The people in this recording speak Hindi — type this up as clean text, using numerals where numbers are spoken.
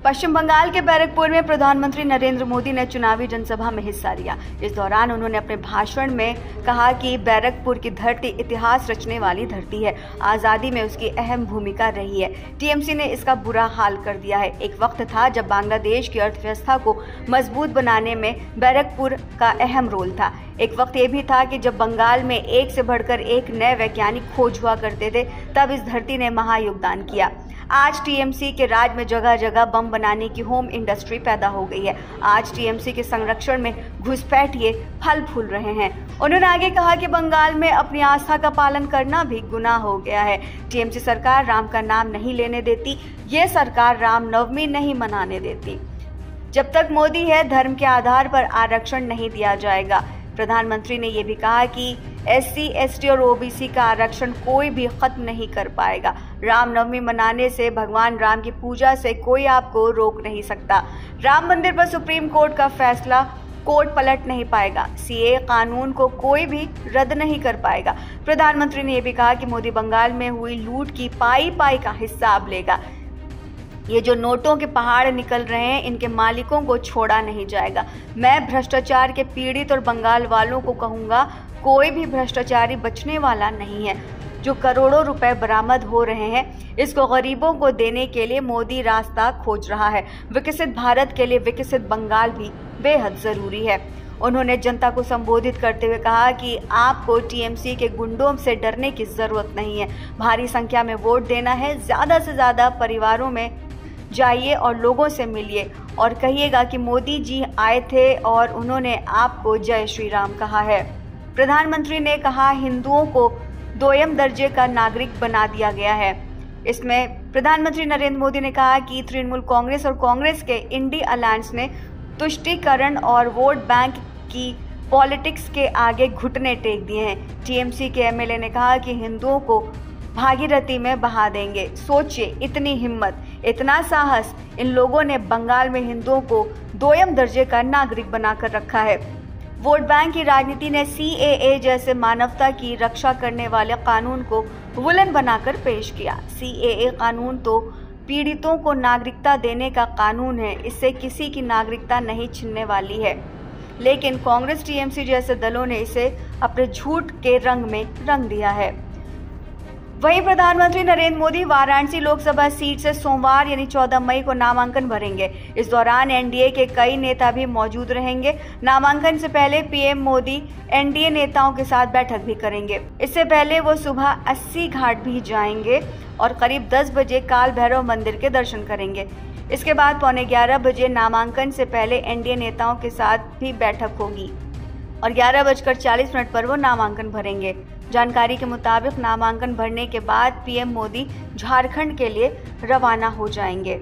पश्चिम बंगाल के बैरकपुर में प्रधानमंत्री नरेंद्र मोदी ने चुनावी जनसभा में हिस्सा लिया। इस दौरान उन्होंने अपने भाषण में कहा कि बैरकपुर की धरती इतिहास रचने वाली धरती है। आज़ादी में उसकी अहम भूमिका रही है। टीएमसी ने इसका बुरा हाल कर दिया है। एक वक्त था जब बांग्लादेश की अर्थव्यवस्था को मजबूत बनाने में बैरकपुर का अहम रोल था। एक वक्त ये भी था कि जब बंगाल में एक से बढ़कर एक नए वैज्ञानिक खोज हुआ करते थे, तब इस धरती ने महायोगदान किया। आज टीएमसी के राज में जगह जगह बम बनाने की होम इंडस्ट्री पैदा हो गई है। आज टीएमसी के संरक्षण में घुसपैठिए फल फूल रहे हैं। उन्होंने आगे कहा कि बंगाल में अपनी आस्था का पालन करना भी गुनाह हो गया है। टीएमसी सरकार राम का नाम नहीं लेने देती। ये सरकार रामनवमी नहीं मनाने देती। जब तक मोदी है, धर्म के आधार पर आरक्षण नहीं दिया जाएगा। प्रधानमंत्री ने यह भी कहा कि एससी, एसटी और ओबीसी का आरक्षण कोई भी खत्म नहीं कर पाएगा। रामनवमी मनाने से, भगवान राम की पूजा से कोई आपको रोक नहीं सकता। राम मंदिर पर सुप्रीम कोर्ट का फैसला कोर्ट पलट नहीं पाएगा। सीए कानून को कोई भी रद्द नहीं कर पाएगा। प्रधानमंत्री ने यह भी कहा कि मोदी बंगाल में हुई लूट की पाई पाई का हिसाब लेगा। ये जो नोटों के पहाड़ निकल रहे हैं, इनके मालिकों को छोड़ा नहीं जाएगा। मैं भ्रष्टाचार के पीड़ित और बंगाल वालों को कहूँगा, कोई भी भ्रष्टाचारी बचने वाला नहीं है। जो करोड़ों रुपए बरामद हो रहे हैं, इसको गरीबों को देने के लिए मोदी रास्ता खोज रहा है। विकसित भारत के लिए विकसित बंगाल भी बेहद जरूरी है। उन्होंने जनता को संबोधित करते हुए कहा कि आपको टीएमसी के गुंडों से डरने की जरूरत नहीं है। भारी संख्या में वोट देना है। ज्यादा से ज्यादा परिवारों में जाइए और लोगों से मिलिए और कहिएगा कि मोदी जी आए थे और उन्होंने आपको जय श्री राम कहा है। प्रधानमंत्री ने कहा, हिंदुओं को दोयम दर्जे का नागरिक बना दिया गया है। इसमें प्रधानमंत्री नरेंद्र मोदी ने कहा कि तृणमूल कांग्रेस और कांग्रेस के इंडी अलायंस ने तुष्टीकरण और वोट बैंक की पॉलिटिक्स के आगे घुटने टेक दिए हैं। टीएमसी के एमएलए ने कहा कि हिंदुओं को भागीरथी में बहा देंगे। सोचिए, इतनी हिम्मत, इतना साहस। इन लोगों ने बंगाल में हिंदुओं को दोयम दर्जे का नागरिक बनाकर रखा है। वोट बैंक की राजनीति ने सीएए जैसे मानवता की रक्षा करने वाले कानून को विलन बनाकर पेश किया। सीएए कानून तो पीड़ितों को नागरिकता देने का कानून है। इससे किसी की नागरिकता नहीं छीनने वाली है। लेकिन कांग्रेस, टीएमसी जैसे दलों ने इसे अपने झूठ के रंग में रंग दिया है। वहीं प्रधानमंत्री नरेंद्र मोदी वाराणसी लोकसभा सीट से सोमवार यानी 14 मई को नामांकन भरेंगे। इस दौरान एनडीए के कई नेता भी मौजूद रहेंगे। नामांकन से पहले पीएम मोदी एनडीए नेताओं के साथ बैठक भी करेंगे। इससे पहले वो सुबह 80 घाट भी जाएंगे और करीब 10 बजे काल भैरव मंदिर के दर्शन करेंगे। इसके बाद 11:15 बजे नामांकन से पहले एनडीए नेताओं के साथ भी बैठक होगी और 11:40 पर वो नामांकन भरेंगे। जानकारी के मुताबिक नामांकन भरने के बाद पीएम मोदी झारखंड के लिए रवाना हो जाएंगे।